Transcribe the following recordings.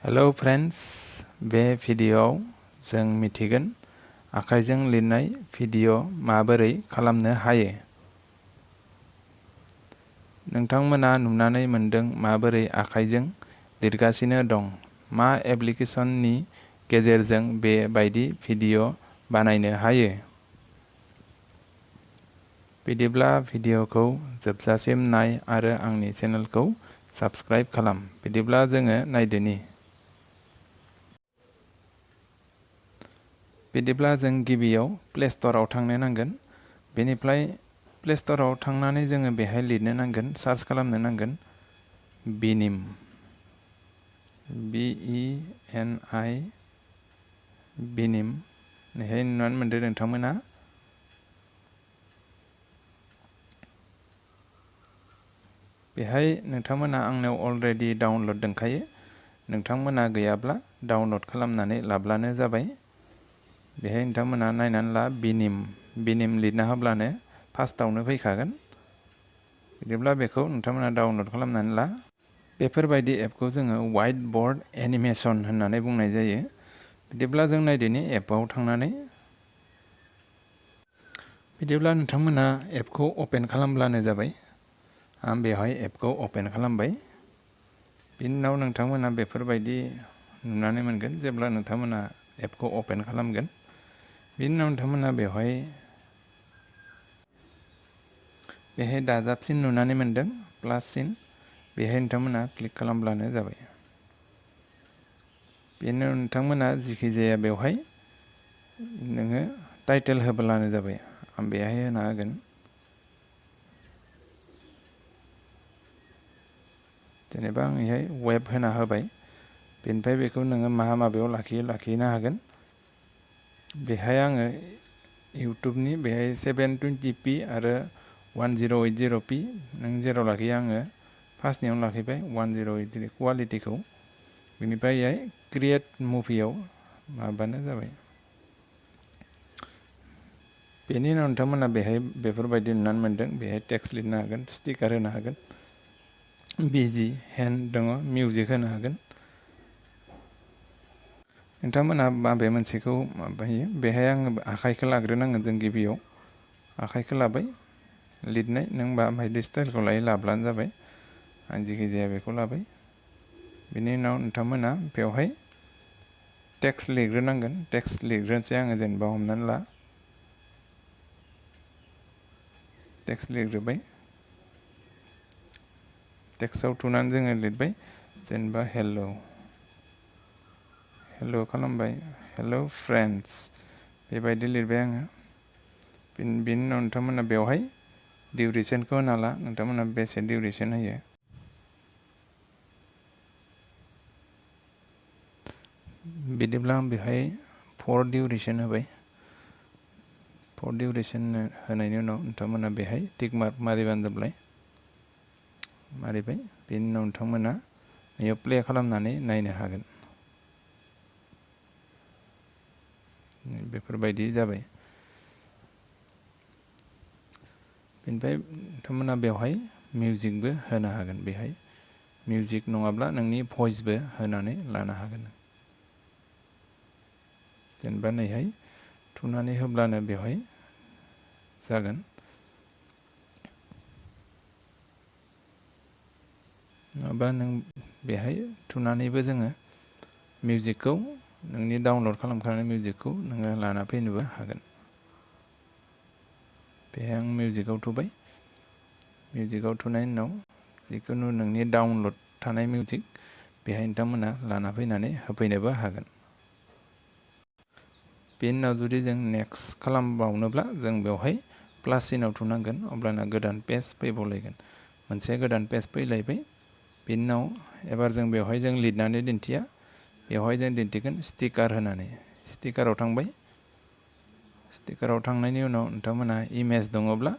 Hello friends, बे भिडियोआव जों मिथिगोन आखाइजों लिरनाय भिडियो माबोरै खालामनो हायो। नोंथांमोना नुनानै मोनदों माबोरै आखाइजों लिरगासिनो दं। मा एप्लिकेशननि गेजेरजों बे बायदि भिडियो बानायनो हायो। बिदिब्ला भिडियोखौ जोबजासिम नाय आरो आंनि चेनेलखौ साबस्क्राइब खालाम। बिदिब्ला जोङो नायदोनि। बिदिब्ला जों गिबियाव प्ले स्ट'राव थांनो नांगोन। बेनिफ्राय प्ले स्ट'राव थांनानै जोङो बेहाय लिरनो नांगोन, सार्च खालामनो नांगोन बिनिम, BENI, बिनिम। बेहाय नुनानै मोनदों नोंथांमोना। बेहाय नोंथांमोना आंनाव अलरेडि डाउनलड दंखायो। नोंथांमोना गैयाब्ला डाउनलड खालामनानै लाब्लानो जाबाय। बेहाय नोंथांमोना नायनानै ला बिनिम लिरना होब्लानो फार्स्टआवनो फैखागोन। बिदिब्ला बेखौ नोंथांमोना डाउनलड खालामनानै ला। बेफोरबायदि एपखौ जोङो वाइट बर्ड एनिमेशन होननानै बुंनाय जायो। बिदिब्ला जों नायदोनि एपआव थांनानै। बिदिब्ला नोंथांमोना एपखौ अपेन खालामब्लानो जाबाय। आं बेवहाय एपखौ अपेन खालामबाय। बिनि उनाव नोंथांमोना बेफोरबायदि नुनानै मोनगोन जेब्ला नोंथांमोना एपखौ अपेन खालामगोन। बिनि उनाव नोंथांमोना बेवहाय दाजाबसिन नुनानै मोनदों, प्लास सिन। बेहाय नोंथांमोना क्लिक खालामब्लानो जाबाय। बेनि उनाव नोंथांमोना जिखि जाया बेवहाय नोङो टाइटेल होब्लानो जाबाय। आं बेहाय होना होगोन जेनेबा आं बेहाय वेब होना होबाय। बेनिफ्राय बेखौ नोङो माबायाव लाखिनो हागोन। बेहाय आङो इउटुबनि बेहाय 720p आरो 1080p नों जेराव लाखियो आङो फार्स्टनियावनो लाखिबाय 1080 कुवालिटिखौ। बेनिफ्राय बेहाय क्रिएट मुभियाव माबानो जाबाय। बेनि उनाव नोंथांमोना बेहाय बेफोरबायदि नुनानै मोनदों। बेहाय टेक्स्ट लिरनो हागोन, स्टिकार होनो हागोन, बिजि हेन्ड दङ, मिउजिक होनो हागोन। नोंथांमोना माबे मोनसेखौ माबायो। बेहाय आङो आखाइखौ लाग्रोनांगोन। जों गिबियाव आखाइखौ लाबाय। लिरनाय नों माबायदि स्टाइलखौ लाब्लानो जाबाय। आं जिखि जाया बेखौ लाबाय। बिनि उनाव नोंथांमोना बेवहाय टेक्स्ट लिरग्रोनांगोन। टेक्स्ट लिरग्रोनोसै आङो, जेनेबा हमनानै ला टेक्स्ट लिरग्रोबाय। टेक्स्टआव थुनानै जोङो लिरबाय, जेनेबा हेल' खालामबाय, हेल' फ्रेन्ड्स बेबायदि लिरबाय आङो। बेनि उनाव नोंथांमोना बेवहाय डिउरेसनखौ होना ला। नोंथांमोना बेसे डिउरेसन होयो। बिदिब्ला आं बेहाय 4 डिउरेसन होबाय। 4 डिउरेसन होनायनि उनाव नोंथांमोना बेहाय टिक मार्क मारिबानो जाबाय। मारिबाय। बेनि उनाव नोंथांमोना बेयाव प्ले खालामनानै नायनो हागोन। बेफोरबायदि जाबाय। बेनिफ्राय नोंथांमोना बेवहाय मिउजिकबो होनो हागोन। बेहाय मिउजिक नङाब्ला नोंनि भइसबो होनानै लानो हागोन। जेनेबा नैहाय थुनानै होब्लानो बेवहाय जागोन। नङाबा नों बेहाय थुनानैबो जोङो मिउजिकखौ, नोंनि डाउनलड खालामखानाय मिउजिकखौ नोङो लाना फैनोबो हागोन। बेहाय आं मिउजिकआव थुबाय। मिउजिकआव थुनायनि उनाव जिखुनु नोंनि डाउनलड थानाय मिउजिक बेहाय नोंथांमोना लाना फैनानै होफैनोबो हागोन। बेनि उनाव जुदि जों नेक्स्ट खालामबावनोब्ला जों बेवहाय प्लास सिनाव थुनांगोन। अब्लाना गोदान पेज फैबावलायगोन। मोनसे गोदान पेज फैलायबाय। बेनि उनाव एबार जों बेवहाय जों लिरनानै दिन्थिया। बेवहाय जों दिन्थिगोन स्टिकार होनानै। स्टिकाराव थांबाय। स्टिकाराव थांनायनि उनाव नोंथांमोना इमेज दङब्ला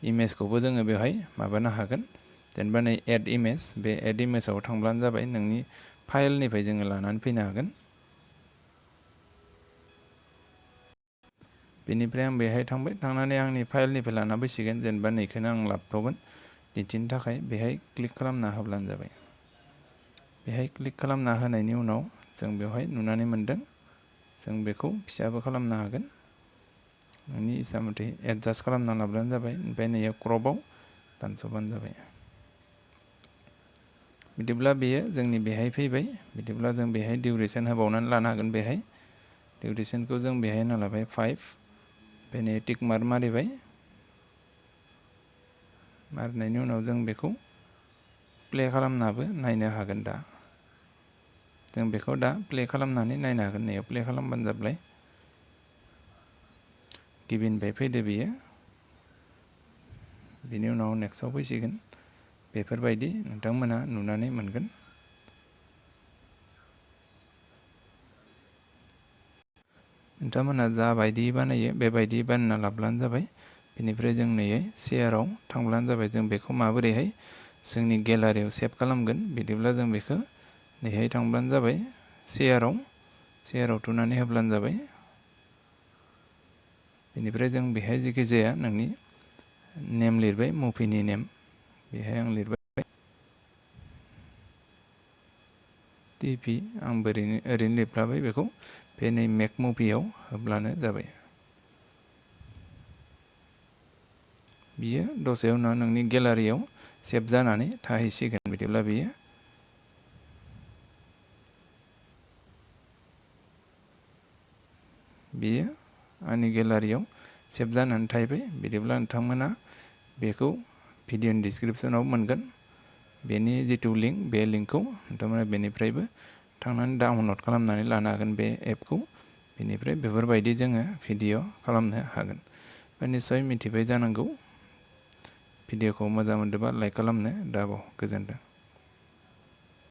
इमेजखौबो जोङो बेवहाय माबानो हागोन। जेनेबा नै एड इमेज, बे एड इमेजाव थांब्लानो जाबाय। नोंनि फाइलनिफ्राय जोङो लानानै फैनो हागोन। बेनिफ्राय आं बेहाय थांबाय। थांनानै आंनि फाइलनिफ्राय लाना फैसिगोन। जेनेबा नैखौनो आं लाबोगोन दिन्थिनो थाखाय। बेहाय क्लिक खालामना होब्लानो जाबाय। बेहाय क्लिक खालामना होनायनि उनाव जों बेवहाय नुनानै मोनदों जों बेखौ फिसाबो खालामनो हागोन नोंनि इसा मथे एडजास्ट खालामना लाब्लानो जाबाय ओमफ्राय नैयाव क्रपआव दानस'बानो जाबाय बिदिब्ला बेयो जोंनि बेहाय फैबाय बिदिब्ला जों बेहाय डिउरेसन होबावनानै लानो हागोन बेहाय डिउरेसनखौ जों बेहाय होना लाबाय 5 बेनि टिक मार्क मारिबाय मारिनायनि उनाव जों बेखौ प्ले खालामनाबो नायनो हागोन दा जों बेखौ दा प्ले खालामनानै नायनो हागोन नैयाव प्ले खालामबानो जाबाय गिबिनिफ्राय फैदो बियो बिनि उनाव नेक्स्टआव फैसिगोन बेफोरबायदि नोंथांमोना नुनानै मोनगोन नोंथांमोना जाबायदि बानायो बेबायदि बानायना लाब्लानो जाबाय बेनिफ्राय जों नैयै शेयाराव थांब्लानो जाबाय जों बेखौ माबोरैहाय जोंनि गेलारियाव सेभ खालामगोन बिदिब्ला जों बेखौ नैहाय थांब्लानो जाबाय शेयाराव थुनानै होब्लानो जाबाय बेनिफ्राय जों बेहाय जेखि जाया नोंनि नेम लिरबाय मुभिनि नेम बेहाय आं लिरबाय टिभि आं ओरैनो लिरफ्लाबाय बेखौ बे नै मेक मुभियाव होब्लानो जाबाय बियो दसे उनाव नोंनि गेलारियाव सेभ जानानै थाहैसिगोन बिदिब्ला बियो आंनि गेलारियाव सेभ जानानै थाहैबाय बिदिब्ला नोंथांमोना बेखौ भिडिअनि डिसक्रिपसनाव मोनगोन बेनि जिथु लिंक बे लिंकखौ नोंथांमोना बेनिफ्रायबो थांनानै डाउनलड खालामनानै लानो हागोन बे एपखौ बेनिफ्राय बेफोरबायदि जोङो भिडिअ खालामनो हागोन निस्सय मिथिबाय जानांगौ भिडिअखौ मोजां मोनदोंबा लाइक खालामनो दाबाव गोजोन्थों